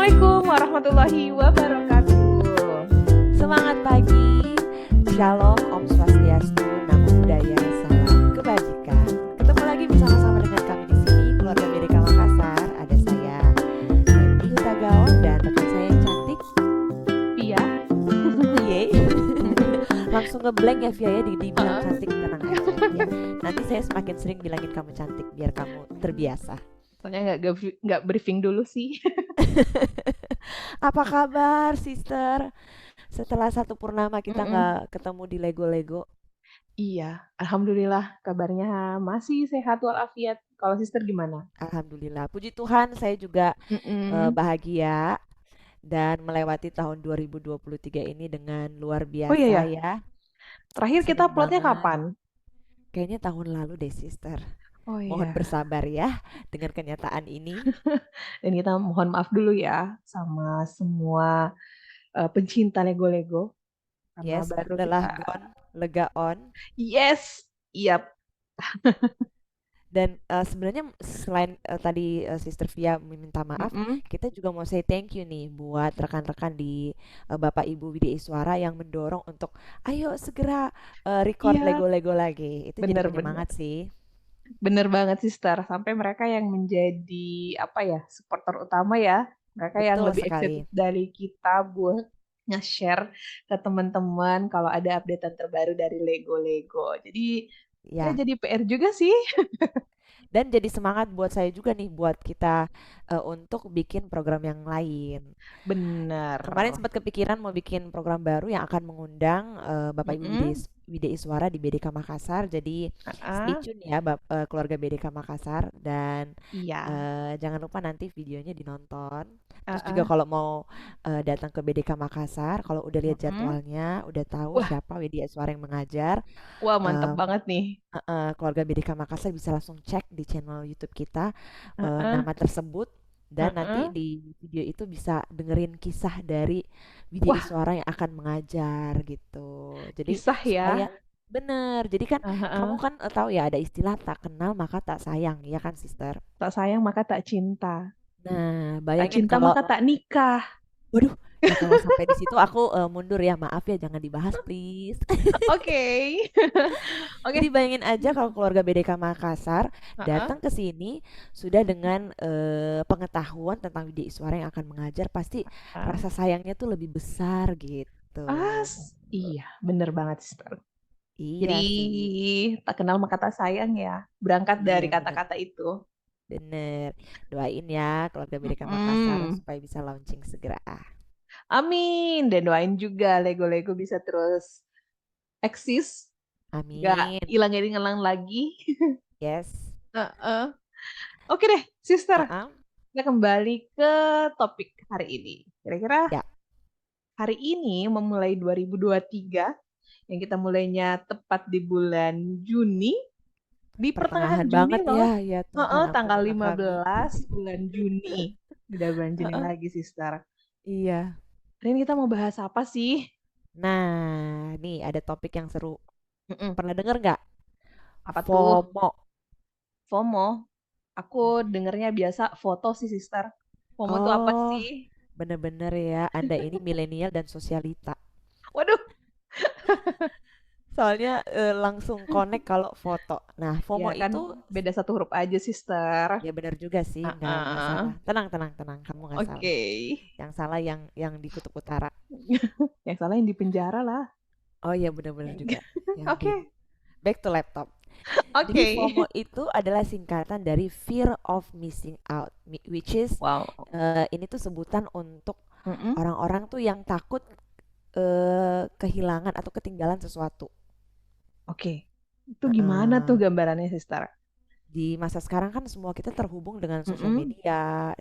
Assalamualaikum warahmatullahi wabarakatuh. Semangat pagi, Shalom, Om Swastiastu, Namo Buddhaya, Salam Kebajikan. Ketemu lagi bersama-sama dengan kami di sini, keluarga BDK Makassar. Ada saya, Henry Hutagaon, dan rekan saya yang cantik, Via. Yeay. Langsung ngeblank ya Via ya, dibilang cantik, tenang aja ya. Nanti saya semakin sering bilangin kamu cantik biar kamu terbiasa. Soalnya nggak briefing dulu sih. Apa kabar, sister? Setelah satu purnama kita nggak ketemu di Lego-Lego. Iya, alhamdulillah kabarnya masih sehat walafiat. Kalau sister gimana? Alhamdulillah, puji Tuhan saya juga bahagia dan melewati tahun 2023 ini dengan luar Oh iya biasa ya, ya. terakhir kita Seneng uploadnya banget. kapan? Kayaknya tahun lalu deh, sister. Oh Mohon iya, bersabar ya dengan kenyataan ini. dan kita mohon maaf dulu ya sama semua pencinta Lego-Lego karena Yes, baru lelah kita. gone, lega on. Yes, iya. Dan sebenarnya selain tadi Sister Via meminta maaf, kita juga mau say thank you nih buat rekan-rekan di Bapak Ibu Widi Iswara yang mendorong untuk ayo segera record Iya, Lego-Lego lagi. Itu jadi bener-bener. penyemangat sih. Bener banget sister, sampai mereka yang menjadi apa ya, supporter utama ya. Mereka yang Betul lebih excited sekali. dari kita buat nge-share ke teman-teman kalau ada updatean terbaru dari Lego-Lego. Jadi ya Ya, jadi PR juga sih. dan jadi semangat buat saya juga nih buat kita untuk bikin program yang lain. Bener. Kemarin sempat kepikiran mau bikin program baru yang akan mengundang Bapak Ibu Mm-mm. Wide Iswara di BDK Makassar. Jadi stay Ah, tune ya keluarga BDK Makassar dan iya. jangan lupa nanti videonya dinonton. Ah, Terus juga ah. kalau mau datang ke BDK Makassar, kalau udah lihat Mm-mm. jadwalnya, udah tahu Wah, siapa Widi Iswara yang mengajar, wah mantep eh, banget nih. keluarga BDK Makassar bisa langsung cek di channel YouTube kita Ah, ah. nama tersebut dan Ah, nanti ah. di video itu bisa dengerin kisah dari Widya Wah, Iswara yang akan mengajar gitu. Jadi kisah ya. supaya bener. Jadi kan Ah, kamu ah. kan tahu ya ada istilah tak kenal maka tak sayang, ya kan, sister? Tak sayang maka tak cinta. Nah, Tak bayangin cinta kalau maka tak nikah. waduh, ya kalau sampai di situ aku mundur ya, maaf ya jangan dibahas please. Oke. Jadi Oke. bayangin aja kalau keluarga BDK Makassar Heeh. datang ke sini sudah dengan pengetahuan tentang Widya Iswara yang akan mengajar, pasti Ah, rasa sayangnya tuh lebih besar gitu. iya, bener banget, sister. Jadi Iya sih, tak kenal maka tak sayang ya. Berangkat dari iya bener, kata-kata itu. bener. Doain ya keluarga BDK Makassar Mm-mm. supaya bisa launching segera. Amin. Dan doain juga Lego-Lego bisa terus eksis, gak Amin. hilang-hilang lagi. Yes. Heeh. Oke deh, sister. Uh-uh. Kita kembali ke topik hari ini. Kira-kira Ya, hari ini memulai 2023 yang kita mulainya tepat di bulan Juni, di pertengahan pertengahan Juni banget loh. ya, ya Tuhan Heeh, tanggal ampunilah kami. 15 bulan Juni. Udah bulan Juni Heeh. lagi, sister. Iya. Hari ini kita mau bahas apa sih? Nah, nih ada topik yang seru. Mm-mm. Pernah denger nggak? Apa tuh? FOMO. FOMO. Aku Mm-mm. dengernya biasa foto sih, sister. FOMO itu apa Oh, sih? bener-bener ya. Anda ini milenial dan sosialita. Waduh. Soalnya langsung connect kalau foto. Nah, Ya FOMO kan itu beda satu huruf aja, sister. ya bener juga sih, nggak salah. Uh-uh. Tenang, tenang, tenang. Kamu nggak salah. Oke. Yang salah yang di kutub utara. Yang salah yang di penjara lah. Oh iya, bener-bener juga. Yang di Oke. back to laptop. Jadi Oke. FOMO itu adalah singkatan dari fear of missing out, which is Wow. ini tuh sebutan untuk Mm-mm. orang-orang tuh yang takut kehilangan atau ketinggalan sesuatu. Oke. Itu gimana tuh Heeh. gambarannya, sister? Di masa sekarang kan semua kita terhubung dengan sosial Mm-mm. media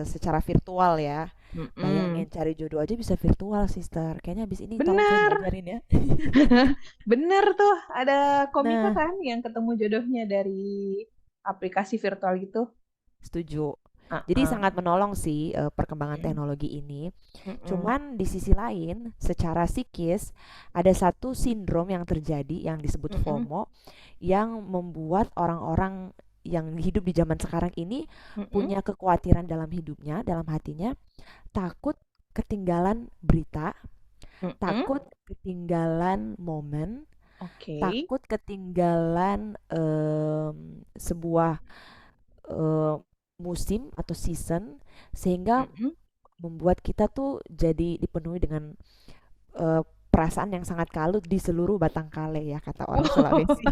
secara virtual ya. Bayangin Mm-mm. cari jodoh aja bisa virtual, sister. Kayaknya habis ini tolong saya Bener. diajarin ya. Bener tuh. Ada komika Nah, kan yang ketemu jodohnya dari aplikasi virtual gitu. setuju. Jadi Uh-uh. sangat menolong sih perkembangan Mm. teknologi ini. Mm-mm. Cuman di sisi lain, secara psikis ada satu sindrom yang terjadi yang disebut Mm-mm. FOMO yang membuat orang-orang yang hidup di zaman sekarang ini Mm-mm. punya kekhawatiran dalam hidupnya, dalam hatinya, takut ketinggalan berita, Mm-mm. takut ketinggalan momen, Oke. takut ketinggalan sebuah eh, musim atau season, sehingga Mm-mm. membuat kita tuh jadi dipenuhi dengan eh, perasaan yang sangat kalut di seluruh batang kale ya kata orang Sulawesi.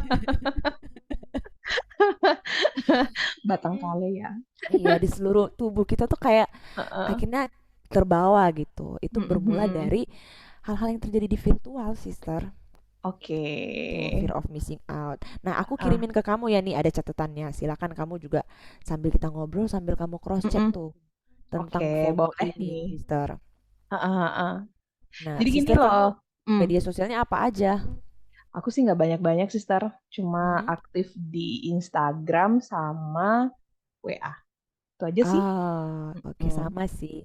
Batang kale ya. Iya, di seluruh tubuh kita tuh kayak Heeh. akhirnya terbawa gitu. Itu bermula Mm-mm. dari hal-hal yang terjadi di virtual, sister. Oke. Tuh, fear of missing out. Nah, aku Ah, kirimin ke kamu ya nih ada catatannya. Silakan kamu juga sambil kita ngobrol sambil kamu cross check mm-mm. tuh Oke, tentang FOMO boleh ini, nih. sister. Heeh, heeh. Nah, Jadi gini sister kamu loh. Hmm, media sosialnya apa aja? aku sih nggak banyak-banyak, Sister. Cuma Mhm. aktif di Instagram sama WA. Itu aja sih. Ah, oke Hmm, sama sih.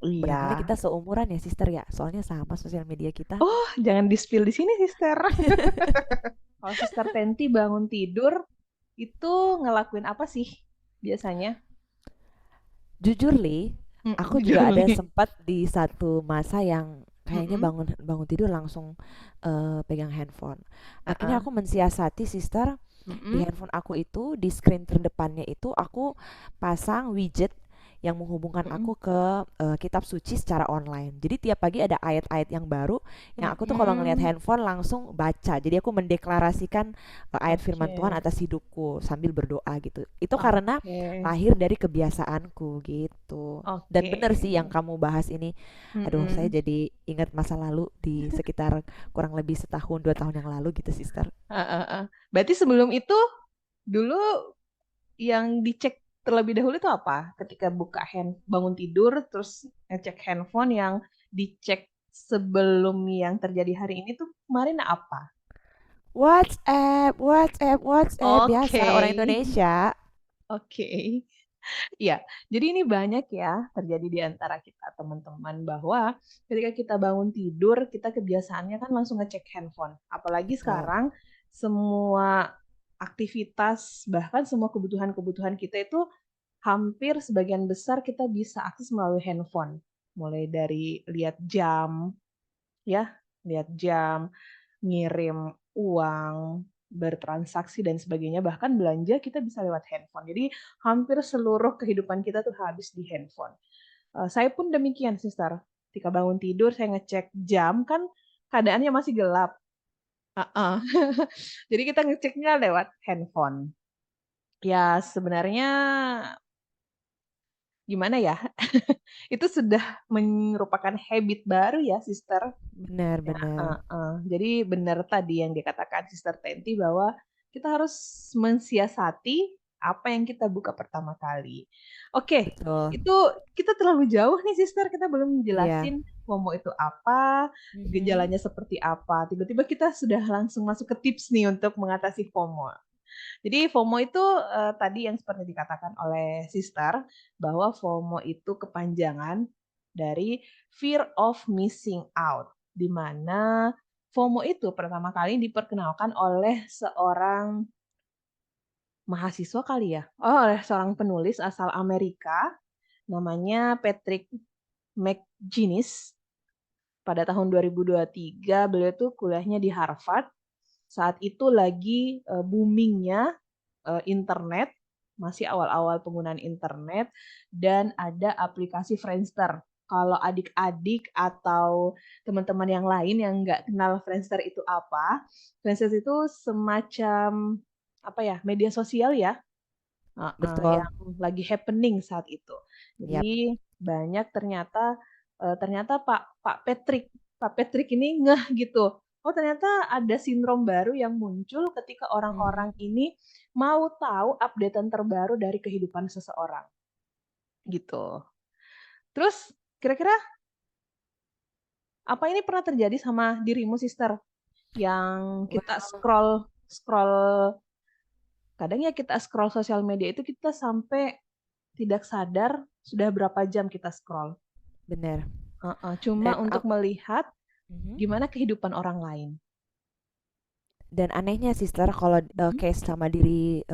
iya. Barangkali kita seumuran ya, sister ya. Soalnya sama sosial media kita. Oh, jangan di-spill di sini, Sister. Kalau Sister Tenti bangun tidur, itu ngelakuin apa sih biasanya? Jujur li, aku juga ada Juli. sempat di satu masa yang kayaknya Mm-mm. bangun bangun tidur langsung pegang handphone. Akhirnya Uh-uh. aku mensiasati sister di Mm-mm. handphone aku itu di screen terdepannya itu aku pasang widget yang menghubungkan Mm-mm. aku ke kitab suci secara online. Jadi tiap pagi ada ayat-ayat yang baru yang aku tuh kalau ngelihat Mm-mm. handphone langsung baca. Jadi aku mendeklarasikan ayat firman Tuhan Oke. atas hidupku sambil berdoa gitu. Itu karena Oke. lahir dari kebiasaanku gitu. Dan Oke. bener sih yang kamu bahas ini. Aduh, saya Mm-mm. jadi ingat masa lalu di sekitar kurang lebih setahun 2 tahun yang lalu gitu, sister. Uh-uh. Berarti sebelum itu dulu yang dicek terlebih dahulu itu apa? Ketika buka bangun tidur terus ngecek handphone yang dicek sebelum yang terjadi hari ini tuh kemarin apa? WhatsApp, WhatsApp, WhatsApp. Oke. Biasa orang Indonesia. Oke. Iya, jadi ini banyak ya terjadi di antara kita teman-teman bahwa ketika kita bangun tidur, kita kebiasaannya kan langsung ngecek handphone. Apalagi Betul. sekarang semua aktivitas, bahkan semua kebutuhan-kebutuhan kita itu hampir sebagian besar kita bisa akses melalui handphone. Mulai dari lihat jam, ya, lihat jam, ngirim uang, bertransaksi dan sebagainya, bahkan belanja kita bisa lewat handphone. Jadi hampir seluruh kehidupan kita tuh habis di handphone. Saya pun demikian, Sister. Ketika bangun tidur, saya ngecek jam, kan keadaannya masih gelap. Uh-uh. Jadi kita ngeceknya lewat handphone. Ya sebenarnya gimana ya? Itu sudah merupakan habit baru ya, Sister. Ya, Benar-benar. Jadi benar tadi yang dikatakan Sister Tenti bahwa kita harus mensiasati apa yang kita buka pertama kali. Oke, Betul. itu kita terlalu jauh nih Sister, kita belum Iya. menjelasin FOMO itu apa, Mhm. gejalanya seperti apa. Tiba-tiba kita sudah langsung masuk ke tips nih untuk mengatasi FOMO. Jadi FOMO itu tadi yang seperti dikatakan oleh Sister, bahwa FOMO itu kepanjangan dari fear of missing out, di mana FOMO itu pertama kali diperkenalkan oleh seorang mahasiswa kali ya, oleh seorang penulis asal Amerika, namanya Patrick McGinnis. Pada tahun 2023, beliau tuh kuliahnya di Harvard. Saat itu lagi boomingnya internet, masih awal-awal penggunaan internet, dan ada aplikasi Friendster. Kalau adik-adik atau teman-teman yang lain yang nggak kenal Friendster itu apa, Friendster itu semacam apa ya, media sosial ya, Betul. yang lagi happening saat itu. Yap. Jadi banyak ternyata Pak Patrick ini ngeh gitu. Oh ternyata ada sindrom baru yang muncul ketika Mhm. orang-orang ini mau tahu updatean terbaru dari kehidupan seseorang gitu. Terus kira-kira apa ini pernah terjadi sama dirimu, Sister? Yang kita Well, scroll scroll kadang ya kita scroll sosial media itu kita sampai tidak sadar sudah berapa jam kita scroll. benar. Cuma Dan untuk aku melihat mhm. gimana kehidupan orang lain. Dan anehnya sister kalau Mhm, case sama diri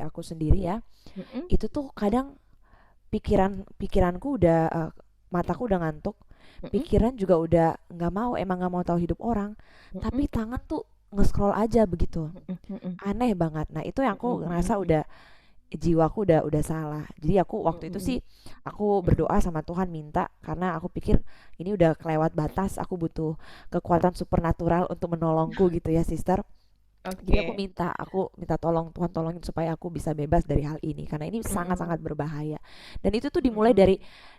aku sendiri ya, mhm, itu tuh kadang pikiranku udah mataku udah ngantuk, mhm, pikiran juga udah emang nggak mau tahu hidup orang, mhm, tapi tangan tuh nge-scroll aja begitu. mhm, mhm, Aneh banget. Nah, itu yang mhm, aku mhm, ngerasa mhm, udah jiwaku udah salah. Jadi aku waktu itu mhm, sih aku mhm. berdoa sama Tuhan minta karena aku pikir ini udah kelewat batas, aku butuh kekuatan supernatural untuk menolongku gitu ya, sister. Jadi Oke. aku minta tolong Tuhan tolongin supaya aku bisa bebas dari hal ini karena ini Mhm, sangat-sangat berbahaya. Dan itu tuh dimulai mhm,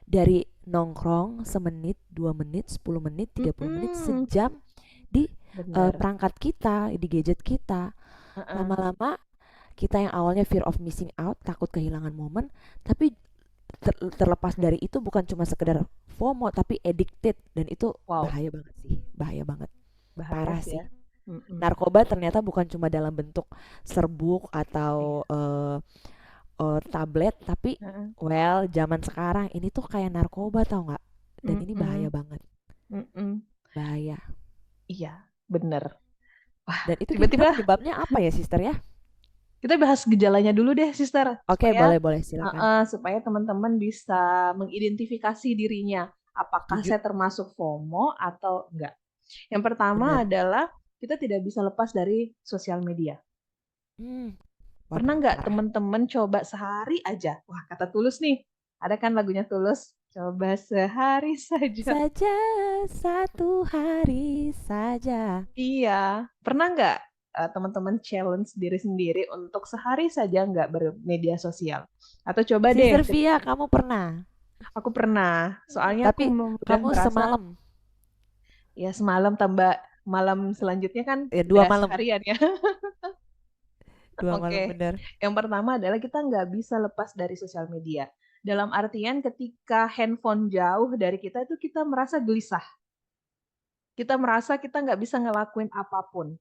dari nongkrong semenit, 2 menit, 10 menit, 30 menit, mhm, sejam di bener, perangkat kita, di gadget kita. heeh, Lama-lama kita yang awalnya fear of missing out, takut kehilangan momen, tapi terlepas dari itu bukan cuma sekedar FOMO tapi addicted, dan itu wow, bahaya banget sih, bahaya banget, bahaya parah sih ya, sih. mhm, Narkoba ternyata bukan cuma dalam bentuk serbuk iya, atau tablet, tapi heeh, well zaman sekarang ini tuh kayak narkoba, tau nggak? Dan ini bahaya mhm, banget, mhm, bahaya. iya, bener. Wah, Dan itu kira-kira tiba-tiba penyebabnya apa ya, sister ya? kita bahas gejalanya dulu deh, Sister, Oke, supaya boleh boleh, silakan. heeh, supaya teman-teman bisa mengidentifikasi dirinya. Apakah Setuju. saya termasuk FOMO atau enggak? Yang pertama Bener. adalah kita tidak bisa lepas dari sosial media. Hmm. Pernah Waduh, nggak parah. teman-teman coba sehari aja? Wah, kata Tulus nih, ada kan lagunya Tulus, coba sehari saja. Saja satu hari saja. Iya, pernah nggak teman-teman challenge diri sendiri untuk sehari saja nggak bermedia sosial? Atau coba deh, Sister Via, kamu pernah? aku pernah, soalnya aku Tapi udah kamu merasa semalam, ya semalam tambah malam selanjutnya kan ya udah 2 malam, seharian ya. 2 malam Oke, bener. yang pertama adalah kita nggak bisa lepas dari sosial media. Dalam artian ketika handphone jauh dari kita itu kita merasa gelisah. Kita merasa kita nggak bisa ngelakuin apapun.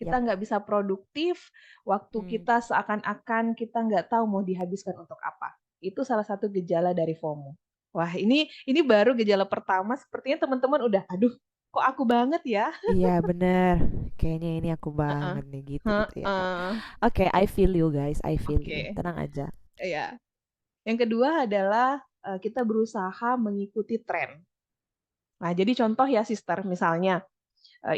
Kita Yap. nggak bisa produktif, waktu Hmm. kita seakan-akan kita nggak tahu mau dihabiskan untuk apa. Itu salah satu gejala dari FOMO. Wah, ini baru gejala pertama, sepertinya teman-teman udah, "Aduh, kok aku banget ya?" Iya bener. Kayaknya ini aku Heeh, banget nih, gitu gitu ya. heeh. Oke, I feel you guys, I feel you. Oke, Tenang aja. iya. Yang kedua adalah, kita berusaha mengikuti tren. Nah, jadi contoh ya, Sister, misalnya,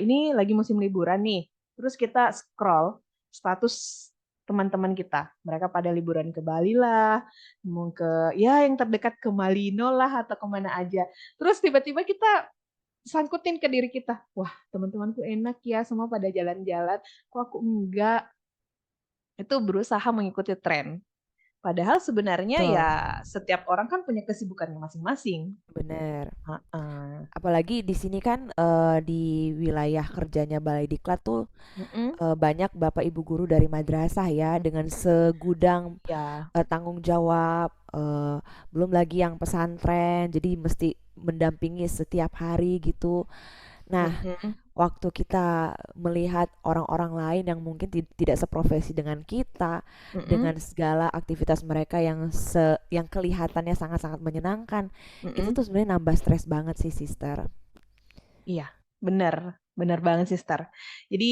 ini lagi musim liburan nih, terus kita scroll status teman-teman kita, mereka pada liburan ke Bali lah, mau ke ya yang terdekat ke Malino lah atau ke mana aja. Terus tiba-tiba kita sangkutin ke diri kita, "Wah, teman-temanku enak ya, semua pada jalan-jalan, kok aku enggak?" Itu berusaha mengikuti tren. Padahal sebenarnya Betul, ya setiap orang kan punya kesibukannya masing-masing. bener. Heeh. Apalagi di sini kan di wilayah kerjanya Balai Diklat tuh Mhm. banyak bapak ibu guru dari madrasah ya dengan segudang Iya. tanggung jawab, belum lagi yang pesantren, jadi mesti mendampingi setiap hari gitu. Nah, Mhm, waktu kita melihat orang-orang lain yang mungkin tidak seprofesi dengan kita, mhm, dengan segala aktivitas mereka yang kelihatannya sangat-sangat menyenangkan, itu mhm. tuh sebenarnya nambah stres banget sih, sister. Iya, bener, bener banget, Sister. Jadi,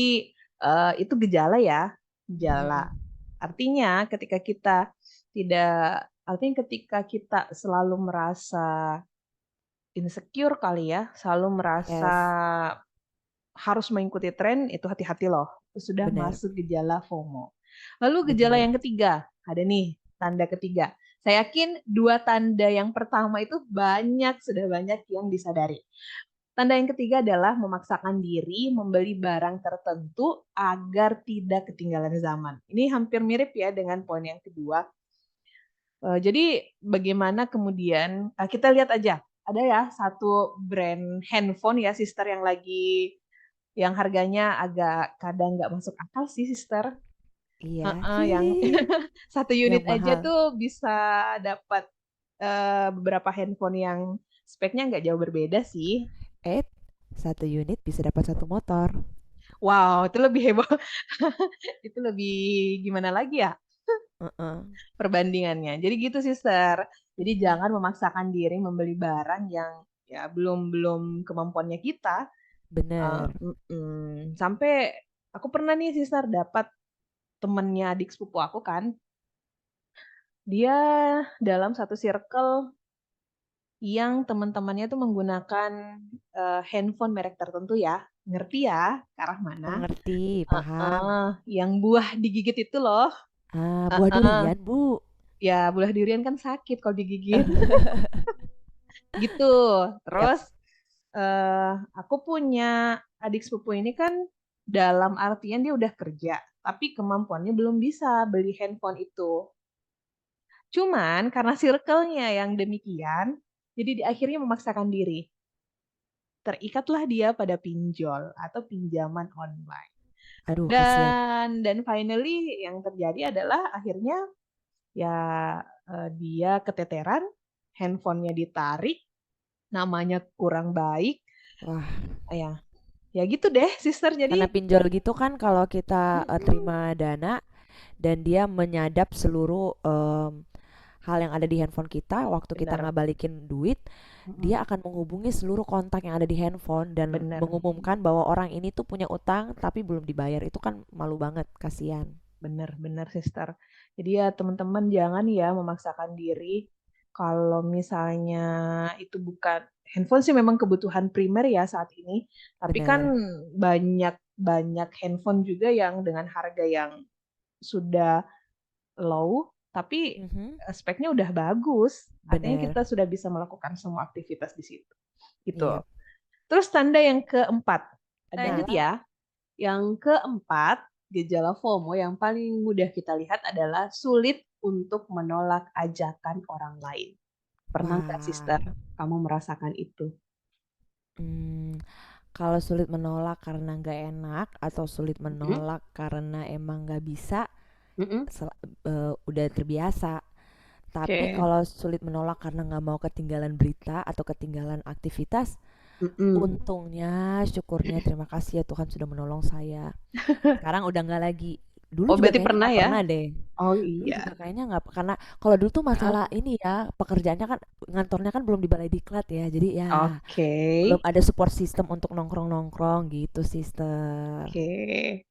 itu gejala ya, gejala. Mm-mm. Artinya ketika kita tidak artinya ketika kita selalu merasa insecure kali ya, selalu merasa Yes, harus mengikuti tren, itu hati-hati loh, itu sudah benar, masuk gejala FOMO. Lalu gejala benar. yang ketiga, ada nih tanda ketiga. Saya yakin 2 tanda yang pertama itu sudah banyak yang disadari. Tanda yang ketiga adalah memaksakan diri membeli barang tertentu agar tidak ketinggalan zaman. Ini hampir mirip ya dengan poin yang kedua. Jadi bagaimana kemudian, kita lihat aja, ada ya satu brand handphone ya Sister yang harganya agak kadang nggak masuk akal sih, Sister. Iya Heeh, yang sih, satu yang unit aja mahal. tuh bisa dapat, beberapa handphone yang speknya nggak jauh berbeda sih. Eh, 1 unit bisa dapat 1 motor. Wow, itu lebih heboh, itu lebih gimana lagi ya Heeh. perbandingannya. Jadi gitu, Sister. Jadi jangan memaksakan diri membeli barang yang ya belum belum kemampuannya kita, Bener. sampai Aku pernah nih sister dapat temennya adik sepupu aku kan, dia dalam satu circle yang teman-temannya tuh menggunakan, handphone merek tertentu ya, ngerti ya ke arah mana? Mengerti, paham. Heeh, yang buah digigit itu loh. Ah, buah Heeh, durian, Bu. ya buah durian kan sakit kalau digigit, gitu. Yap. Terus, aku punya adik sepupu ini kan dalam artian dia udah kerja, tapi kemampuannya belum bisa beli handphone itu. Cuman karena circle-nya yang demikian, jadi akhirnya memaksakan diri. Terikatlah dia pada pinjol atau pinjaman online. Aduh, kasihan. Dan finally yang terjadi adalah akhirnya ya, dia keteteran, handphonenya ditarik, namanya kurang baik, Wah, ya ya gitu deh sister jadi karena pinjol gitu kan kalau kita mhm, terima dana dan dia menyadap seluruh hal yang ada di handphone kita waktu kita bener, ngabalikin duit, mhm, dia akan menghubungi seluruh kontak yang ada di handphone dan bener mengumumkan bahwa orang ini tuh punya utang tapi belum dibayar. Itu kan malu banget, kasihan. bener bener sister. Jadi ya teman-teman jangan ya memaksakan diri, kalau misalnya itu bukan handphone sih memang kebutuhan primer ya saat ini, tapi kan Bener. banyak banyak handphone juga yang dengan harga yang sudah low, tapi, Mhm. speknya udah bagus, artinya Bener. kita sudah bisa melakukan semua aktivitas di situ, gitu. Iya. Terus tanda yang keempat Lanjut adalah ya. yang keempat, gejala FOMO yang paling mudah kita lihat adalah sulit untuk menolak ajakan orang lain. Pernah nggak Wah. Sister, kamu merasakan itu? Hmm, kalau sulit menolak karena nggak enak atau sulit Mhm, menolak karena emang nggak bisa, mhm, udah terbiasa. Tapi oke, kalau sulit menolak karena nggak mau ketinggalan berita atau ketinggalan aktivitas, mhm. untungnya, syukurnya, terima kasih ya Tuhan sudah menolong saya. Sekarang udah nggak lagi. Dulu Oh juga berarti kayaknya pernah nggak ya? pernah deh. Oh Dulu juga iya, kayaknya nggak, karena kalau dulu tuh masalah heeh, ini ya, pekerjaannya kan, ngantornya kan belum di Balai Diklat ya. Jadi ya oke, belum ada support system untuk nongkrong-nongkrong gitu, sister. oke.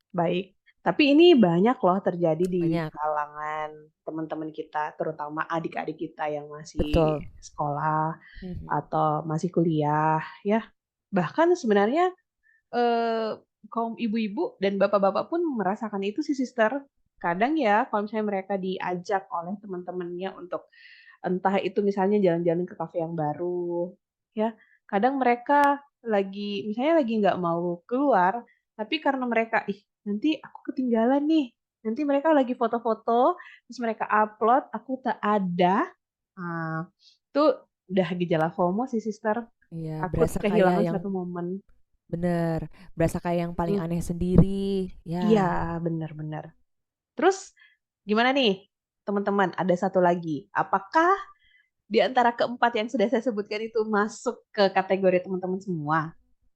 Baik, tapi ini banyak loh terjadi di Banyak. kalangan teman-teman kita, terutama adik-adik kita yang masih Betul. sekolah Mhm. atau masih kuliah ya. Bahkan sebenarnya, kaum ibu-ibu dan bapak-bapak pun merasakan itu sih Sister. Kadang ya kalau misalnya mereka diajak oleh teman-temannya untuk entah itu misalnya jalan-jalan ke kafe yang baru, ya, kadang mereka misalnya lagi nggak mau keluar, tapi karena mereka, "Ih, nanti aku ketinggalan nih, nanti mereka lagi foto-foto, terus mereka upload, aku tak ada." Nah, itu udah gejala FOMO sih, Sister, Iya, takut berasa kayak kehilangan yang suatu momen. bener, berasa kayak yang paling Mhm, aneh sendiri. Ya, iya, bener bener. Terus gimana nih, teman-teman, ada satu lagi, apakah di antara keempat yang sudah saya sebutkan itu masuk ke kategori teman-teman semua.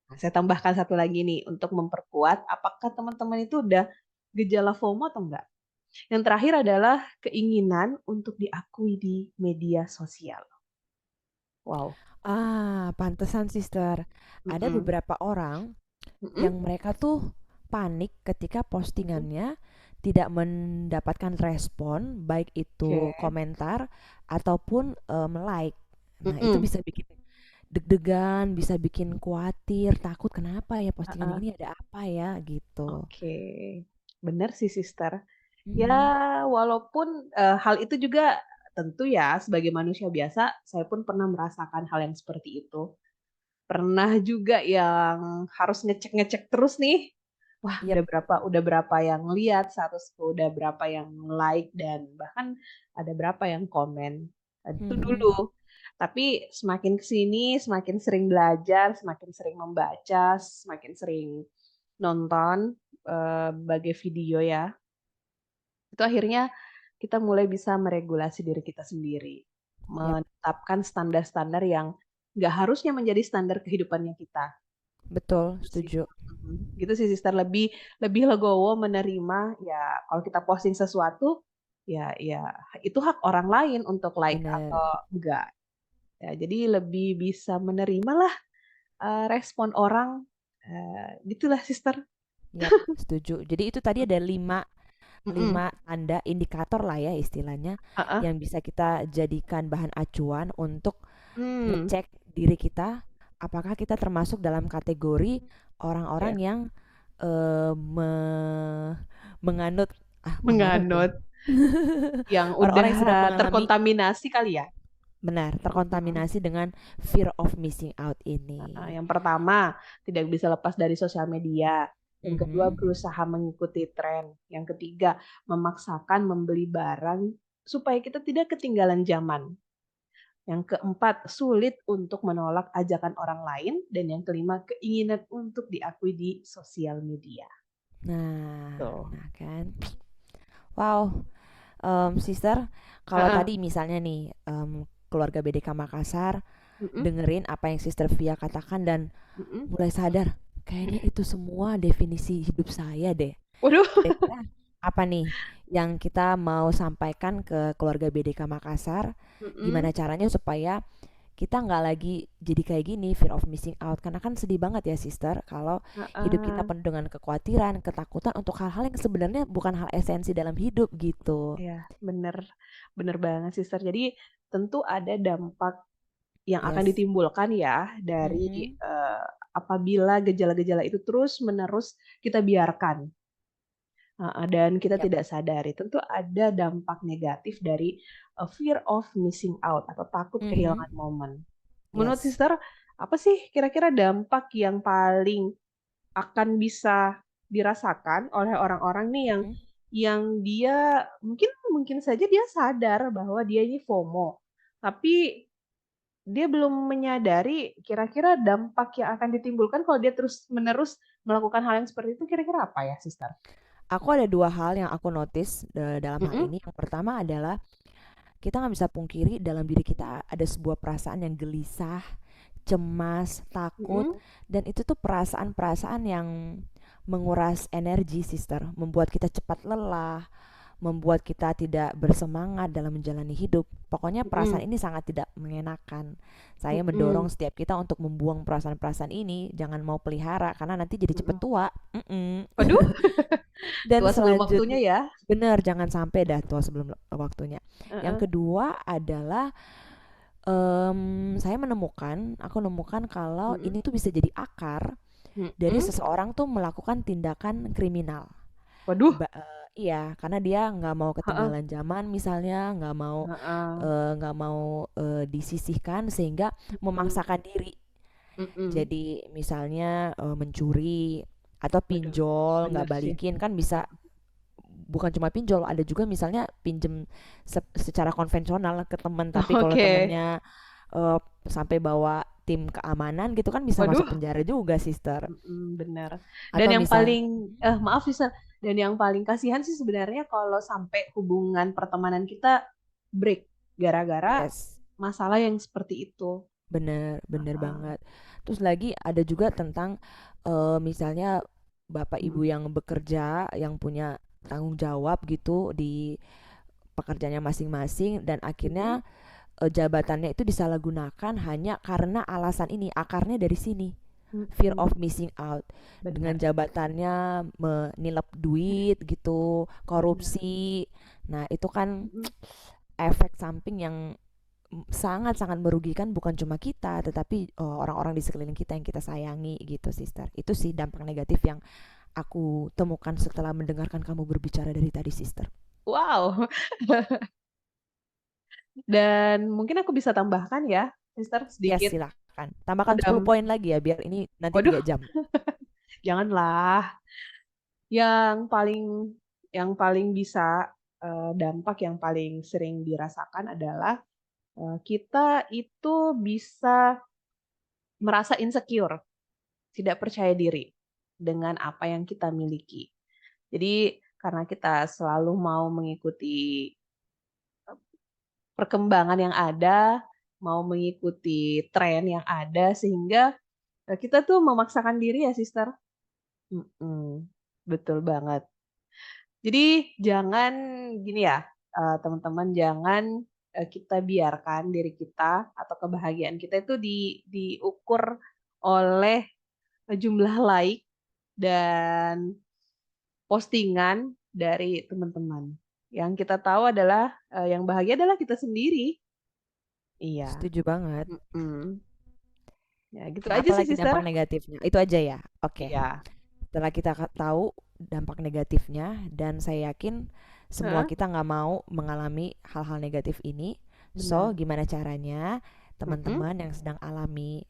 Nah, saya tambahkan satu lagi nih untuk memperkuat apakah teman-teman itu udah gejala FOMO atau enggak. Yang terakhir adalah keinginan untuk diakui di media sosial. Wow. pantesan sister. Ada Mhm, beberapa orang mhm, yang mereka tuh panik ketika mhm. postingannya tidak mendapatkan respon, baik Oke. itu komentar ataupun like. Nah, itu Mhm, bisa bikin deg-degan, bisa bikin khawatir, takut kenapa ya postingan heeh, ini ada apa ya gitu. oke. Bener sih, Sister. Ya, Mhm. walaupun, hal itu juga tentu ya sebagai manusia biasa, saya pun pernah merasakan hal yang seperti itu. Pernah juga yang harus ngecek-ngecek terus nih, wah Yap. udah berapa yang lihat statusku, udah berapa yang like, dan bahkan ada berapa yang komen. Itu Mhm. dulu. Tapi semakin ke sini, semakin sering belajar, semakin sering membaca, semakin sering nonton, berbagai video ya, itu akhirnya kita mulai bisa meregulasi diri kita sendiri, Yap, menetapkan standar-standar yang nggak harusnya menjadi standar kehidupannya kita. betul, Gitu sih, setuju. gitu sih Sister, lebih lebih legowo menerima, ya kalau kita posting sesuatu, ya itu hak orang lain untuk like Bener. atau enggak. Ya jadi lebih bisa menerimalah, respon orang, gitulah Sister. Yap, setuju. Jadi itu tadi ada Mm-mm. lima tanda indikator lah ya istilahnya Heeh. yang bisa kita jadikan bahan acuan untuk Hmm, ngecek diri kita apakah kita termasuk dalam kategori orang-orang ya. yang menganut menganut ya. Menganut yang Orang-orang udah yang sedang mengalami terkontaminasi kali ya. benar Mm-mm. terkontaminasi dengan fear of missing out ini. Yang pertama, tidak bisa lepas dari sosial media. Yang kedua, Mhm. berusaha mengikuti tren. Yang ketiga, memaksakan membeli barang supaya kita tidak ketinggalan zaman. Yang keempat, sulit untuk menolak ajakan orang lain. Dan yang kelima, keinginan untuk diakui di sosial media. Tuh. Nah kan. Wow, sister, kalau Heeh. tadi misalnya nih keluarga BDK Makassar Mm-mm. dengerin apa yang Sister Via katakan dan Mm-mm. mulai sadar, kayaknya itu semua definisi hidup saya deh. Waduh. Kira-kira apa nih yang kita mau sampaikan ke keluarga BDK Makassar? Mm-mm. Gimana caranya supaya kita nggak lagi jadi kayak gini, fear of missing out. Karena kan sedih banget ya, sister, kalau hidup kita Heeh. penuh dengan kekhawatiran, ketakutan untuk hal-hal yang sebenarnya bukan hal esensi dalam hidup gitu. Ya, bener, bener banget, Sister. Jadi tentu ada dampak yang akan Yes. ditimbulkan ya dari Mhm. eh, apabila gejala-gejala itu terus-menerus kita biarkan. Dan kita Yap. tidak sadari. Tentu ada dampak negatif dari fear of missing out atau takut Mhm. kehilangan momen. Menurut Yes. Sister, apa sih kira-kira dampak yang paling akan bisa dirasakan oleh orang-orang nih Mhm. yang dia mungkin mungkin saja dia sadar bahwa dia ini FOMO, tapi dia belum menyadari kira-kira dampak yang akan ditimbulkan kalau dia terus-menerus melakukan hal yang seperti itu kira-kira apa ya, Sister? Aku ada dua hal yang aku notice dalam hal Mm-mm. ini. Yang pertama adalah kita nggak bisa pungkiri dalam diri kita ada sebuah perasaan yang gelisah, cemas, takut, Mm-mm. dan itu tuh perasaan-perasaan yang menguras energi, sister, membuat kita cepat lelah, membuat kita tidak bersemangat dalam menjalani hidup. Pokoknya Mm-mm. perasaan ini sangat tidak mengenakan. Saya mendorong Mm-mm. setiap kita untuk membuang perasaan-perasaan ini, jangan mau pelihara karena nanti jadi cepet Mm-mm. tua. Mm-mm. Waduh, Dan tua sebelum waktunya selanjutnya, ya. benar, jangan sampai dah tua sebelum waktunya. Heeh. Yang kedua adalah aku nemukan kalau Mm-mm. ini tuh bisa jadi akar dari Mm-mm. seseorang tuh melakukan tindakan kriminal. Waduh. Iya, karena dia nggak mau Heeh. ketinggalan zaman, misalnya Heeh. nggak mau disisihkan sehingga Mm-mm. memaksakan diri. Mm-mm. Jadi misalnya mencuri atau Waduh, pinjol nggak bener sih. balikin kan bisa. Bukan cuma pinjol, ada juga misalnya pinjem secara konvensional ke teman, tapi kalau Oke. temennya eh, sampai bawa tim keamanan gitu kan bisa masuk Waduh. penjara juga, sister. Benar. Dan Atau yang misal, paling maaf sih, Sir. Dan yang paling kasihan sih sebenarnya kalau sampai hubungan pertemanan kita break gara-gara yes, masalah yang seperti itu. bener bener Ah, banget. Terus lagi ada juga tentang misalnya bapak ibu mm, yang bekerja, yang punya tanggung jawab gitu di pekerjaannya masing-masing, dan mm, akhirnya jabatannya itu disalahgunakan hanya karena alasan ini, akarnya dari sini, fear mm. of missing out, dengan Benar, jabatannya menilap duit gitu, benar. korupsi. Nah itu kan Mm, efek samping yang sangat-sangat merugikan bukan cuma kita tetapi orang-orang di sekeliling kita yang kita sayangi gitu, sister. Itu sih dampak negatif yang aku temukan setelah mendengarkan kamu berbicara dari tadi, sister. wow. Dan mungkin aku bisa tambahkan ya, Sister, Yes, sedikit. silahkan tambahkan 10 Dam poin lagi ya biar ini nanti Waduh, 3 jam. janganlah. Yang paling bisa dampak yang paling sering dirasakan adalah kita itu bisa merasa insecure, tidak percaya diri dengan apa yang kita miliki. Jadi karena kita selalu mau mengikuti perkembangan yang ada, mau mengikuti tren yang ada, sehingga kita tuh memaksakan diri ya, Sister. Mm-mm, betul banget. Jadi jangan gini ya, teman-teman, jangan kita biarkan diri kita atau kebahagiaan kita itu diukur oleh jumlah like dan postingan dari teman-teman. Yang kita tahu adalah yang bahagia adalah kita sendiri. Iya. Setuju banget. Mm-mm. Ya, gitu Nah, aja sih, apalagi Sister. dampak negatifnya? Itu aja ya. Oke. Iya. Setelah kita tahu dampak negatifnya, dan saya yakin semua Heeh, kita nggak mau mengalami hal-hal negatif ini. So, benar. gimana caranya Mm-mm. teman-teman yang sedang alami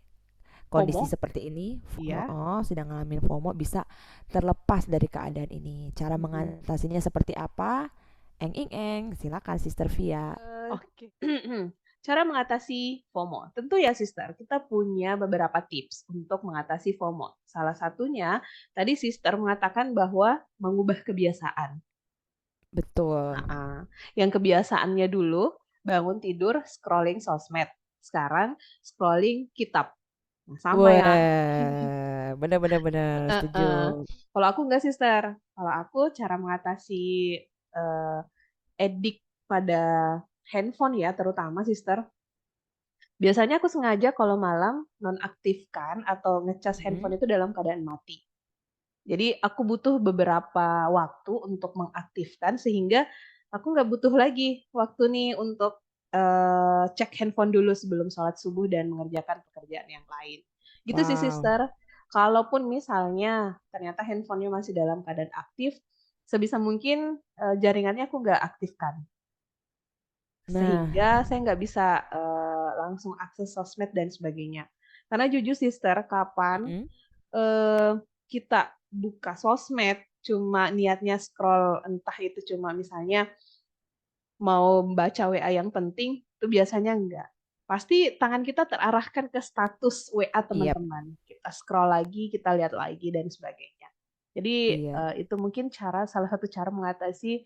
kondisi FOMO. seperti ini, Iya. sedang ngalamin FOMO, bisa terlepas dari keadaan ini. Cara Mm-mm. mengatasinya seperti apa? Eng ing eng, silakan Sister Via. Oke. Cara mengatasi FOMO. Tentu ya, Sister, kita punya beberapa tips untuk mengatasi FOMO. Salah satunya, tadi Sister mengatakan bahwa mengubah kebiasaan. Betul. Nah, yang kebiasaannya dulu, bangun tidur scrolling sosmed. Sekarang scrolling kitab. Nah, sama ya. Wah, bener-bener bener, setuju. Heeh. Kalau aku enggak, Sister. Kalau aku cara mengatasi eh, edik pada handphone ya, terutama, Sister. Biasanya aku sengaja kalau malam nonaktifkan atau ngecas Mm-mm. handphone itu dalam keadaan mati. Jadi aku butuh beberapa waktu untuk mengaktifkan sehingga aku nggak butuh lagi waktu nih untuk cek handphone dulu sebelum sholat subuh dan mengerjakan pekerjaan yang lain. Gitu sih, Wow. Sister. Kalaupun misalnya ternyata handphonenya masih dalam keadaan aktif, sebisa mungkin jaringannya aku nggak aktifkan. Nah, Sehingga saya nggak bisa langsung akses sosmed dan sebagainya. Karena jujur, Sister, kapan mm-mm. kita buka sosmed cuma niatnya scroll, entah itu cuma misalnya mau baca WA yang penting, itu biasanya enggak. Pasti tangan kita terarahkan ke status WA Iya, teman-teman. Kita scroll lagi, kita lihat lagi dan sebagainya. Jadi iya. itu mungkin salah satu cara mengatasi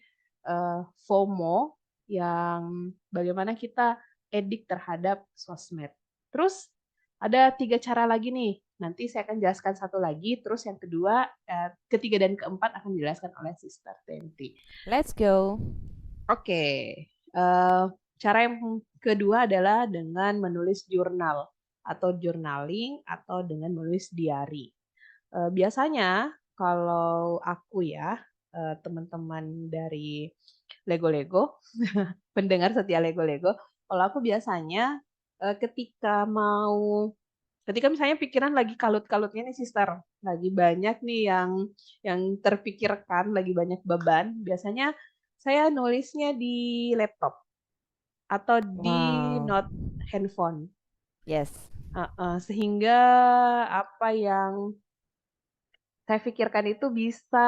FOMO yang bagaimana kita edik terhadap sosmed. Terus ada 3 cara lagi nih. Nanti saya akan jelaskan satu lagi, terus yang kedua, ketiga dan keempat akan dijelaskan oleh Sister Tenti. Let's go. Oke, eh, cara yang kedua adalah dengan menulis jurnal atau journaling atau dengan menulis diary. Biasanya kalau aku ya, teman-teman dari Lego-Lego, pendengar setia Lego-Lego, kalau aku biasanya ketika misalnya pikiran lagi kalut-kalutnya nih, Sister, lagi banyak nih yang terpikirkan, lagi banyak beban, biasanya saya nulisnya di laptop atau di Wow. note handphone. Yes. Sehingga apa yang saya pikirkan itu bisa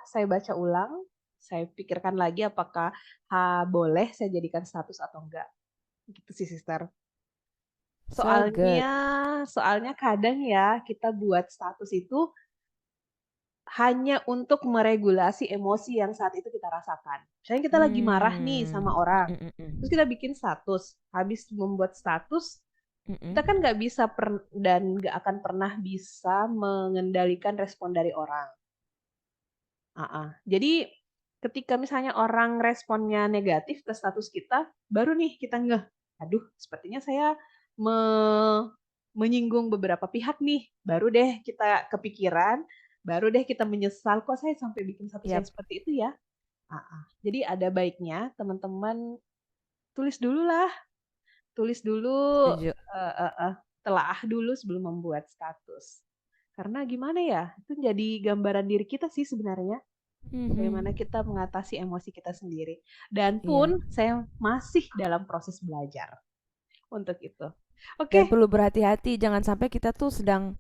saya baca ulang, saya pikirkan lagi apakah boleh saya jadikan status atau enggak. Gitu sih, Sister. So good. Soalnya, soalnya kadang ya kita buat status itu hanya untuk meregulasi emosi yang saat itu kita rasakan. Misalnya kita lagi marah nih Hmm. sama orang, terus Mm-mm-mm. kita bikin status. Habis membuat status, kita kan Mm-mm. nggak bisa dan nggak akan pernah bisa mengendalikan respon dari orang. Jadi ketika misalnya orang responnya negatif ke status kita, baru nih kita ngeh, aduh, sepertinya saya me- menyinggung beberapa pihak nih. Baru deh kita kepikiran, baru deh kita menyesal kok saya sampai bikin status yang Yap, seperti itu ya. Jadi ada baiknya teman-teman tulis dulu lah, tulis dulu, setuju. eh, eh, eh, telaah dulu sebelum membuat status. Karena gimana ya, itu jadi gambaran diri kita sih sebenarnya. Mhm. Bagaimana kita mengatasi emosi kita sendiri. Dan Iya. pun saya masih dalam proses belajar untuk itu. Dan Oke, perlu berhati-hati, jangan sampai kita tuh sedang,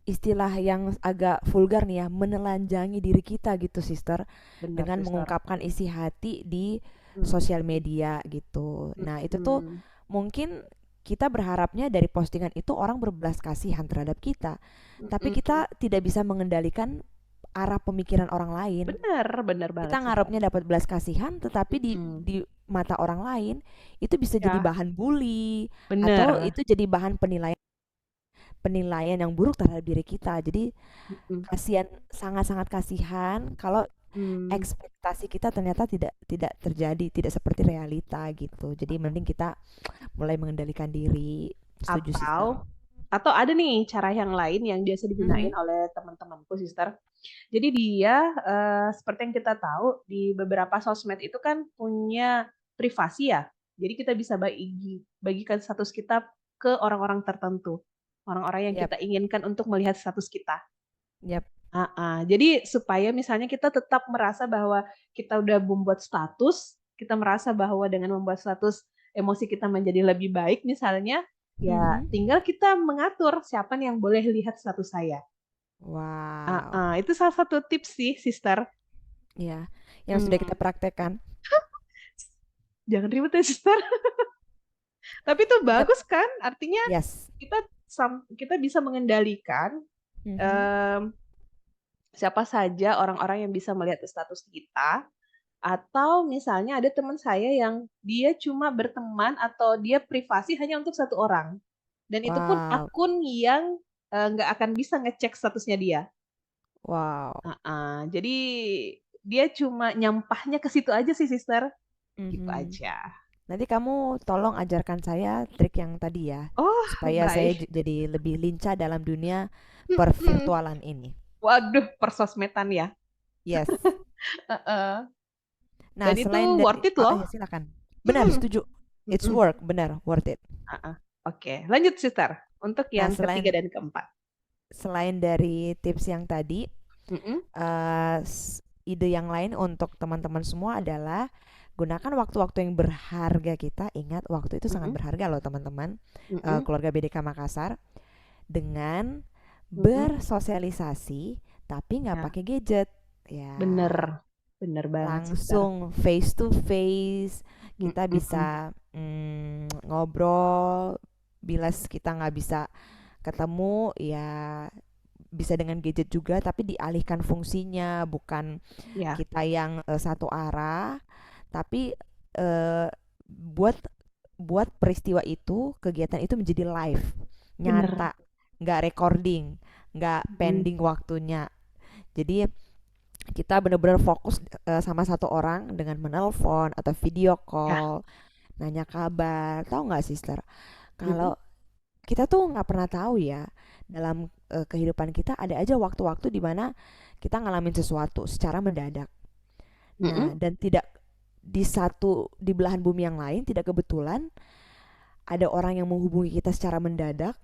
istilah yang agak vulgar nih ya, menelanjangi diri kita gitu, Sister, benar, dengan Sister. mengungkapkan isi hati di Mm, sosial media gitu. Nah, itu tuh mm, mungkin kita berharapnya dari postingan itu orang berbelas kasihan terhadap kita, tapi mm, mm. kita tidak bisa mengendalikan arah pemikiran orang lain. Benar, benar Kita banget, Sister. ngarepnya dapat belas kasihan, tetapi di Mm, di mata orang lain itu bisa jadi ya, bahan bully, atau benar. itu jadi bahan penilaian penilaian yang buruk terhadap diri kita. Jadi Mm, kasihan, sangat-sangat kasihan kalau mm. ekspektasi kita ternyata tidak tidak terjadi, tidak seperti realita gitu. Jadi mending kita mulai mengendalikan diri. Setuju, Sister. Atau atau ada nih cara yang lain yang biasa digunain Mhm. oleh teman-temanku, Sister. Jadi dia, seperti yang kita tahu di beberapa sosmed itu kan punya privasi ya. Jadi kita bisa bagikan status kita ke orang-orang tertentu, orang-orang yang Yap, kita inginkan untuk melihat status kita. yap. Heeh, jadi supaya misalnya kita tetap merasa bahwa kita udah membuat status, kita merasa bahwa dengan membuat status emosi kita menjadi lebih baik misalnya, ya Mhm. tinggal kita mengatur siapa nih yang boleh lihat status saya. Wow. Heeh, itu salah satu tips sih, Sister. Ya, yang sudah kita Mmm, praktekkan. jangan ribet ya, Sister. Tapi itu Kita bagus kan, artinya yes. kita kita bisa mengendalikan, Mhm. mmm, siapa saja orang-orang yang bisa melihat status kita. Atau misalnya ada teman saya yang dia cuma berteman atau dia privasi hanya untuk satu orang, dan itu pun Wow, akun yang, nggak akan bisa ngecek statusnya dia. wow. Heeh, jadi dia cuma nyampahnya ke situ aja sih, Sister, gitu Mhm. aja. Nanti kamu tolong ajarkan saya trik yang tadi ya, Oh, supaya saya baik. jadi lebih lincah dalam dunia Mhm. pervirtualan ini. Waduh, persosmedan ya? Yes. Heeh, Nah, dan itu selain dari worth it loh. ya silakan. Benar, Mhm, setuju. It's mhm, work, benar, worth it. heeh. Oke, lanjut, Sister, untuk Nah, yang ketiga dan keempat. selain dari tips yang tadi, Mhm, ide yang lain untuk teman-teman semua adalah gunakan waktu-waktu yang berharga kita. Ingat, waktu itu sangat mhm, berharga loh teman-teman. mhm, Keluarga BDK Makassar dengan mhm. bersosialisasi tapi nggak Ya. pakai gadget. Ya, Bener, bener banget, Sister. langsung face to face kita Mhm, bisa ngobrol. Bila kita nggak bisa ketemu, ya bisa dengan gadget juga, tapi dialihkan fungsinya, bukan ya, kita yang satu arah, tapi eh, buat buat peristiwa itu, kegiatan itu menjadi live, bener, nyata, nggak recording, nggak mhm, pending waktunya. Jadi kita benar-benar fokus sama satu orang dengan menelpon atau video ya, call, nanya kabar. Tahu nggak, sister? mhm, Kalau kita tuh nggak pernah tahu ya, dalam kehidupan kita ada aja waktu-waktu di mana kita ngalamin sesuatu secara mendadak. Nah, mhm, dan tidak di belahan bumi yang lain, tidak kebetulan ada orang yang menghubungi kita secara mendadak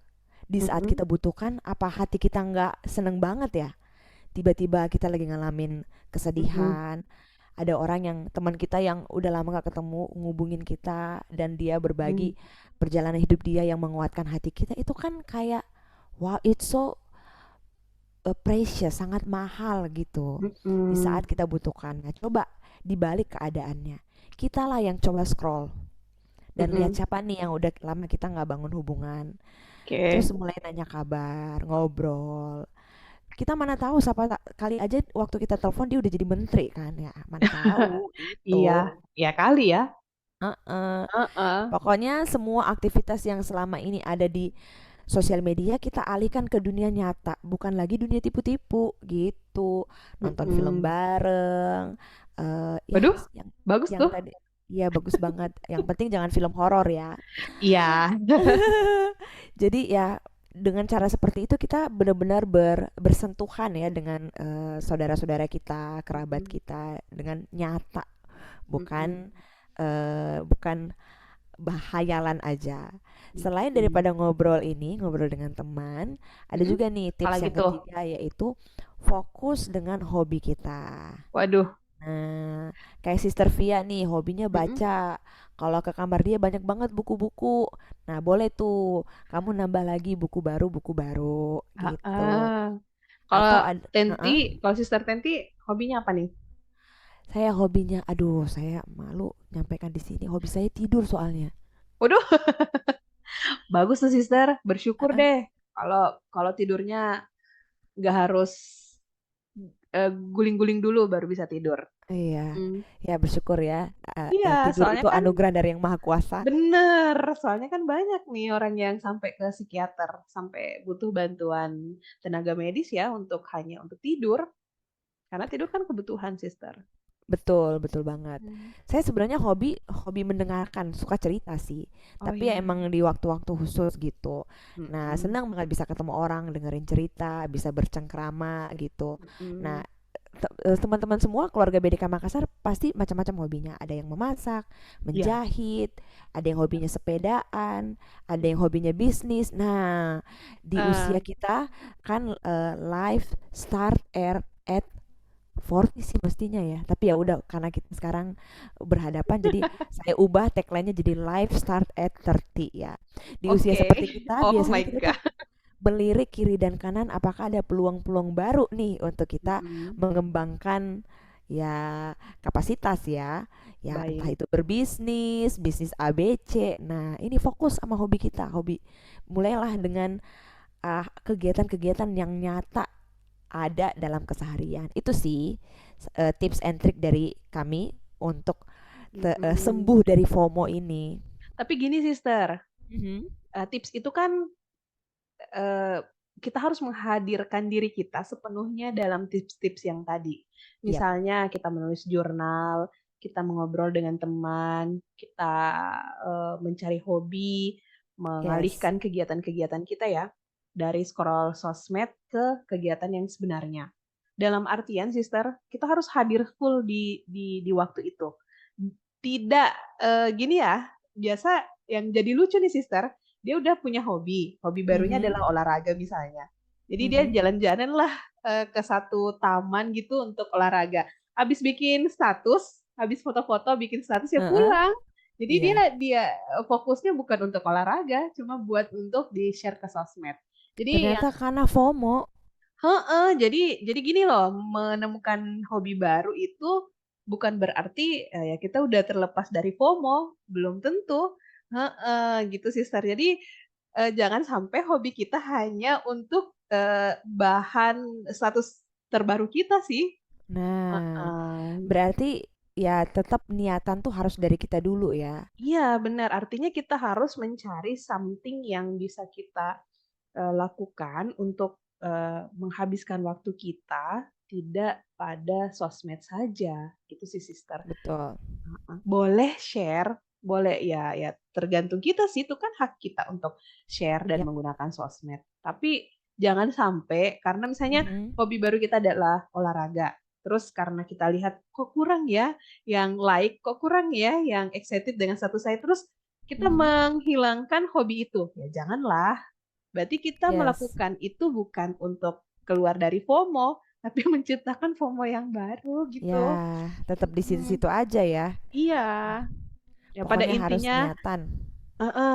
di saat mhm, kita butuhkan. Apa hati kita nggak seneng banget ya? Tiba-tiba kita lagi ngalamin mhm, kesedihan, ada orang yang teman kita yang udah lama gak ketemu ngubungin kita dan dia mhm, berbagi perjalanan hidup dia yang menguatkan hati kita. Itu kan kayak wow, it's so precious, sangat mahal gitu di mhm, saat kita butuhkan. Nah, coba dibalik keadaannya, kita lah yang coba scroll dan lihat mhm, siapa nih yang udah lama kita nggak bangun hubungan, terus oke, mulai nanya kabar, ngobrol. Kita mana tahu, siapa kali aja waktu kita telepon dia udah jadi menteri kan, ya mana tahu iya, itu. iya kali ya, Heeh. heeh, Pokoknya semua aktivitas yang selama ini ada di sosial media kita alihkan ke dunia nyata, bukan lagi dunia tipu-tipu gitu. Nonton film mhm. bareng, ya Waduh, yang bagus yang tuh. tadi, ya bagus banget. Yang penting jangan film horor ya. Iya, Jadi ya dengan cara seperti itu kita benar-benar bersentuhan ya dengan saudara-saudara kita, kerabat mhm, kita dengan nyata, mhm, bukan bukan bahayalan aja. Selain mhm, daripada ngobrol ini, ngobrol dengan teman, ada mhm, juga nih tips apalagi yang tuh? ketiga, yaitu fokus dengan hobi kita. Waduh, Nah, kayak Sister Via nih, hobinya mhm, baca. Kalau ke kamar dia banyak banget buku-buku. Nah, boleh tuh kamu nambah lagi buku baru gitu. heeh. Kalau Atau ada, Kalau Sister Tenti hobinya apa nih? saya hobinya, aduh, saya malu nyampaikan di sini. Hobi saya tidur soalnya. Waduh, bagus tuh, Sister, bersyukur deh kalau kalau tidurnya nggak harus, guling-guling dulu baru bisa tidur. Iya, Mhm. ya bersyukur ya. Iya, Tidur soalnya itu kan anugerah dari Yang Maha Kuasa. bener, soalnya kan banyak nih orang yang sampai ke psikiater, sampai butuh bantuan tenaga medis ya hanya untuk tidur, karena tidur kan kebutuhan, Sister. Betul, betul banget. Hmm. Saya sebenarnya hobi hobi mendengarkan, suka cerita sih. Oh Tapi ya iya. emang di waktu-waktu khusus gitu. Nah, Mm-mm. senang banget bisa ketemu orang, dengerin cerita, bisa bercengkrama gitu. Nah, Mm-mm. teman-teman semua keluarga BDK Makassar pasti macam-macam hobinya. Ada yang memasak, Ya. menjahit, ada yang hobinya sepedaan, ada yang hobinya bisnis. Nah, di Eh, usia kita kan life start at 40 sih mestinya ya. Tapi ya udah karena kita sekarang berhadapan jadi saya ubah tagline-nya jadi life start at 30 ya. Di usia oke. seperti kita Oh biasanya my kita God. tuh melirik kiri dan kanan apakah ada peluang-peluang baru nih untuk kita Mm-mm. mengembangkan ya kapasitas ya. Ya entah Baik. itu berbisnis, bisnis ABC. Nah, ini fokus sama hobi kita. Hobi mulailah dengan kegiatan-kegiatan yang nyata ada dalam keseharian. Itu sih tips and trick dari kami untuk Mm-mm. sembuh dari FOMO ini. Tapi gini, sister, Mhm. tips itu kan eh, kita harus menghadirkan diri kita sepenuhnya dalam tips-tips yang tadi. Yap. Misalnya kita menulis jurnal, kita mengobrol dengan teman, kita mencari hobi, Yes. mengalihkan kegiatan-kegiatan kita ya dari scroll sosmed ke kegiatan yang sebenarnya. Dalam artian, sister, kita harus hadir full di waktu itu. Tidak gini ya, biasa yang jadi lucu nih, sister, dia udah punya hobi. Hobi barunya Mhm. adalah olahraga misalnya. Jadi dia Mhm. jalan-jalan lah ke satu taman gitu untuk olahraga. Habis bikin status, habis foto-foto bikin status ya Heeh. pulang. Jadi dia Iya. dia fokusnya bukan untuk olahraga, cuma buat untuk di-share ke sosmed. Jadi yang Ternyata karena FOMO. heeh, jadi gini loh, menemukan hobi baru itu bukan berarti ya kita udah terlepas dari FOMO, belum tentu. Heeh, gitu sister. Jadi jangan sampai hobi kita hanya untuk bahan status terbaru kita sih. Nah, Heeh. berarti ya tetap niatan tuh harus dari kita dulu ya. Iya, benar. Artinya kita harus mencari something yang bisa kita lakukan untuk menghabiskan waktu kita tidak pada sosmed saja. Itu sih, sister. Betul. Boleh share, boleh ya, ya tergantung kita sih. Itu kan hak kita untuk share dan Yap. menggunakan sosmed. Tapi jangan sampai karena misalnya Mhm. hobi baru kita adalah olahraga. Terus karena kita lihat kok kurang ya yang like, kok kurang ya yang excited dengan status saya. Terus kita Mhm. menghilangkan hobi itu. Ya janganlah. Berarti kita Yes. melakukan itu bukan untuk keluar dari FOMO, tapi menciptakan FOMO yang baru gitu. Ya, tetap di Hmm, situ-situ aja ya. iya. Ya pada Pokoknya harus intinya, niatan.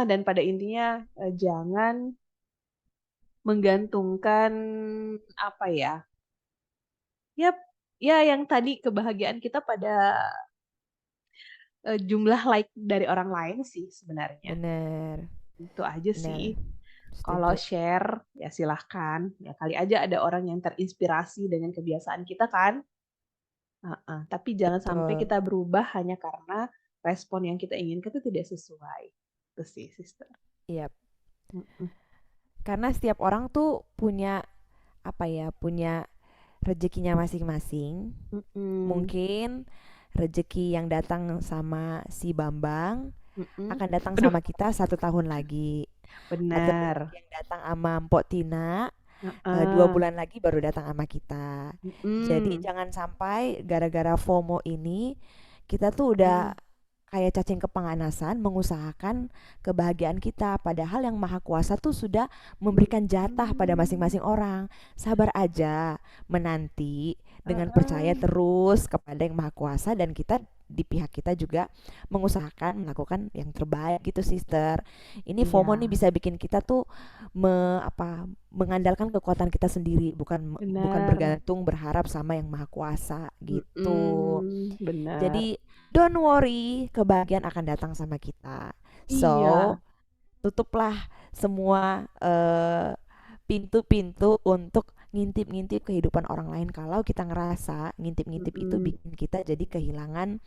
dan pada intinya jangan menggantungkan apa ya? Ya, ya yang tadi kebahagiaan kita pada jumlah like dari orang lain sih sebenarnya. Bener, Itu aja sih. bener. Kalau Setuju. share ya silahkan. Ya kali aja ada orang yang terinspirasi dengan kebiasaan kita kan. Heeh, tapi jangan sampai Betul. kita berubah hanya karena respon yang kita inginkan itu tidak sesuai. Itu sih, sister. Iya. Mm-mm. Karena setiap orang tuh punya apa ya, punya rezekinya masing-masing. Mm-mm. Mungkin rezeki yang datang sama si Bambang Mm-mm. akan datang Aduh, sama kita 1 tahun lagi. Atau rezeki benar. yang datang sama Mpok Tina dua Heeh. bulan lagi baru datang sama kita. Jadi Mm-mm. jangan sampai gara-gara FOMO ini kita tuh udah Mm-mm. kayak cacing kepanganasan mengusahakan kebahagiaan kita padahal yang maha kuasa tuh sudah memberikan jatah pada Mm-mm. masing-masing orang. Sabar aja menanti dengan percaya Heeh. terus kepada yang maha kuasa dan kita di pihak kita juga mengusahakan melakukan yang terbaik gitu sister. Ini FOMO nih Iya, bisa bikin kita tuh mengandalkan kekuatan kita sendiri bukan benar. bergantung berharap sama yang maha kuasa gitu. Mm-mm. Benar. Jadi don't worry, kebahagiaan akan datang sama kita. So, Iya. tutuplah semua pintu-pintu untuk ngintip-ngintip kehidupan orang lain kalau kita ngerasa ngintip-ngintip itu Mm-mm. bikin kita jadi kehilangan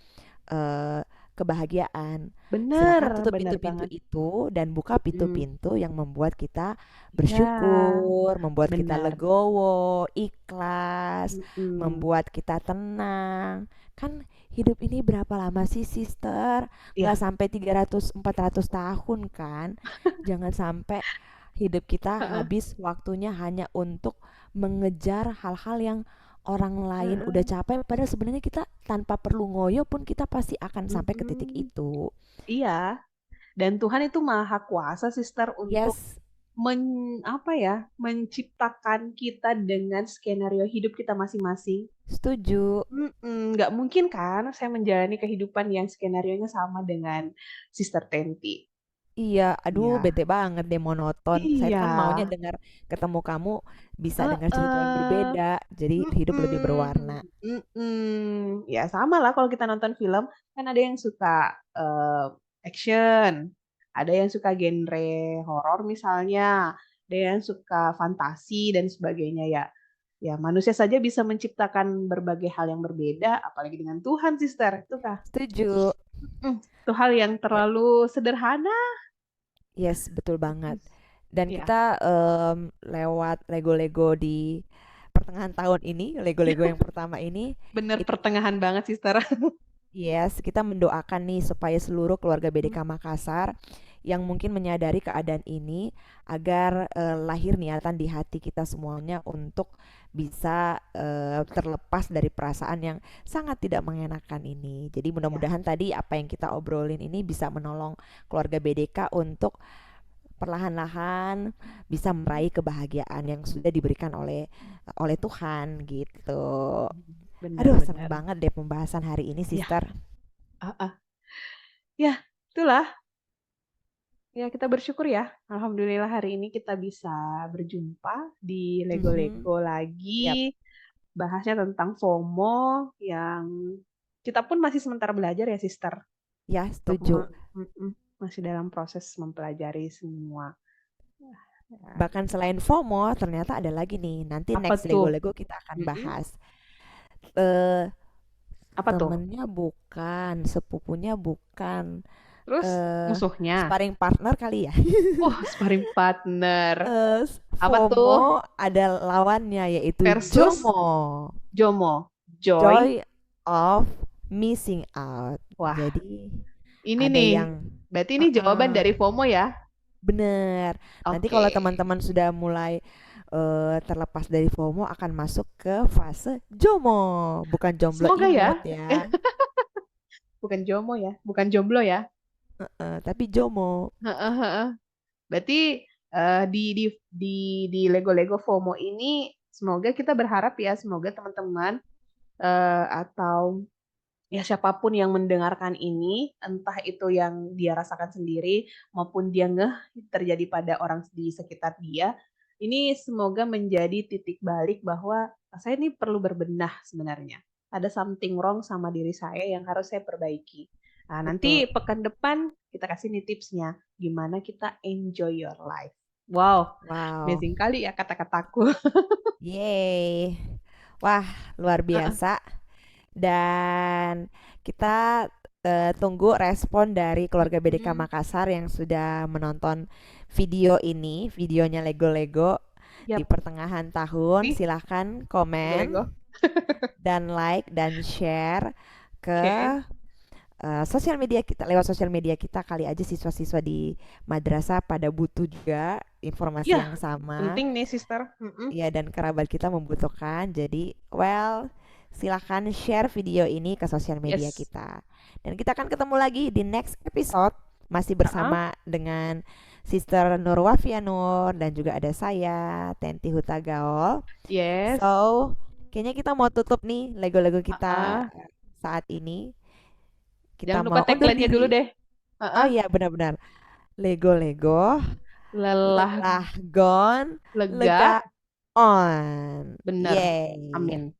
eh, kebahagiaan. Benar, Silakan tutup benar pintu-pintu banget. itu dan buka Mm. pintu-pintu yang membuat kita Ya, bersyukur, membuat kita benar. legowo, ikhlas, Mm-mm. membuat kita tenang. Kan hidup ini berapa lama sih, sister? Nggak Iya. sampai 300-400 tahun kan? Jangan sampai hidup kita Heeh, habis waktunya hanya untuk mengejar hal-hal yang orang lain udah heeh. capai, padahal sebenarnya kita tanpa perlu ngoyo pun kita pasti akan sampai ke titik Mm-mm. itu. Iya, dan Tuhan itu maha kuasa, sister, untuk Yes, men, apa ya, menciptakan kita dengan skenario hidup kita masing-masing. setuju. Nggak mungkin kan saya menjalani kehidupan yang skenarionya sama dengan Sister Tenti. Iya, aduh Ya, bete banget deh monoton. Saya iya. kan maunya dengar ketemu kamu bisa dengar cerita yang Heeh. berbeda, jadi hidup lebih berwarna. Mm-mm. Mm-mm. Ya sama lah kalau kita nonton film, kan ada yang suka eh, action, ada yang suka genre horor misalnya, ada yang suka fantasi dan sebagainya ya. Ya manusia saja bisa menciptakan berbagai hal yang berbeda, apalagi dengan Tuhan, Sister. Itu kah? Setuju. Itu hal yang Ya, terlalu sederhana. yes, betul banget. Dan Ya, kita lewat Lego-Lego di pertengahan tahun ini, Lego-Lego yang pertama ini, bener itu pertengahan banget, Sister. yes, kita mendoakan nih supaya seluruh keluarga BDK Makassar yang mungkin menyadari keadaan ini agar lahir niatan di hati kita semuanya untuk bisa terlepas dari perasaan yang sangat tidak mengenakan ini. Jadi Ya, mudah-mudahan tadi apa yang kita obrolin ini bisa menolong keluarga BDK untuk perlahan-lahan bisa meraih kebahagiaan yang sudah diberikan oleh oleh Tuhan gitu. Aduh, seneng benar-benar. banget deh pembahasan hari ini, Ya, sister. ah, ah. Ya, itulah. Ya, kita bersyukur ya. Alhamdulillah hari ini kita bisa berjumpa di Mhm. Lego-Lego lagi. Yap, Bahasnya tentang FOMO yang kita pun masih sementara belajar ya, Sister. ya Untuk setuju. masih dalam proses mempelajari semua. Ya. Bahkan selain FOMO, ternyata ada lagi nih. Nanti Apa next tuh? Lego-Lego kita akan Mm-mm. bahas. Eh, Apa tuh? temennya bukan, sepupunya bukan, Terus eh musuhnya. sparring partner kali ya. Oh, sparring partner. Apa tuh? FOMO ada lawannya yaitu Versus JOMO, Jomo. Joy. Joy of Missing Out. Wah, Jadi ini ada nih. yang Berarti ini jawaban uh-uh, dari FOMO ya? bener. Nanti Oke. kalau teman-teman sudah mulai terlepas dari FOMO akan masuk ke fase JOMO, bukan jomblo Semoga imut ya. ya, Bukan Jomo ya. Bukan jomblo ya. tapi JOMO. Heeh, heeh. Berarti di di Lego-Lego FOMO ini semoga kita berharap ya, semoga teman-teman atau ya siapapun yang mendengarkan ini, entah itu yang dia rasakan sendiri maupun dia ngeh terjadi pada orang di sekitar dia, ini semoga menjadi titik balik bahwa saya ini perlu berbenah sebenarnya. Ada something wrong sama diri saya yang harus saya perbaiki. Nah, Betul. nanti pekan depan kita kasih nih tipsnya, gimana kita enjoy your life. Wow, Wow. amazing kali ya kata-kataku. Yeay. Wah, luar biasa. Dan kita tunggu respon dari keluarga BDK Hmm, Makassar yang sudah menonton video ini, videonya Lego-Lego di yap, pertengahan tahun. nih Silahkan komen Lego-Lego. dan like dan share ke Oke. sosial media kita, lewat sosial media kita. Kali aja siswa-siswa di madrasah pada butuh juga informasi Ya, yang sama. penting nih, sister. Mm-mm. Ya, dan kerabat kita membutuhkan. Jadi, well, silahkan share video ini ke sosial media Yes. kita. Dan kita akan ketemu lagi di next episode. Masih Ah, bersama dengan Sister Nur Wafianur dan juga ada saya, Tenti Hutagaol. So, yes. kayaknya kita mau tutup nih Lego-Lego kita Ah. saat ini. Kita Jangan lupa mau undur tagline-nya dulu diri. deh. Oh Ah. iya, benar-benar. Lego-Lego, Lelah, lelah gone, lega, lega on. bener. Yeay. Amin.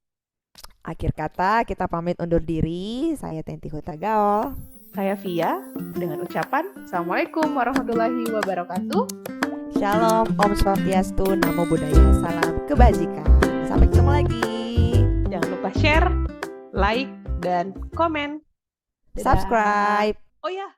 Akhir kata kita pamit undur diri. Saya Tenti Hutagaol. Saya Via dengan ucapan Assalamualaikum warahmatullahi wabarakatuh. Shalom, Om Swastiastu, Namo Buddhaya, Salam Kebajikan. Sampai ketemu lagi. Jangan lupa share, like, dan komen. Dadah. Subscribe. Oh ya,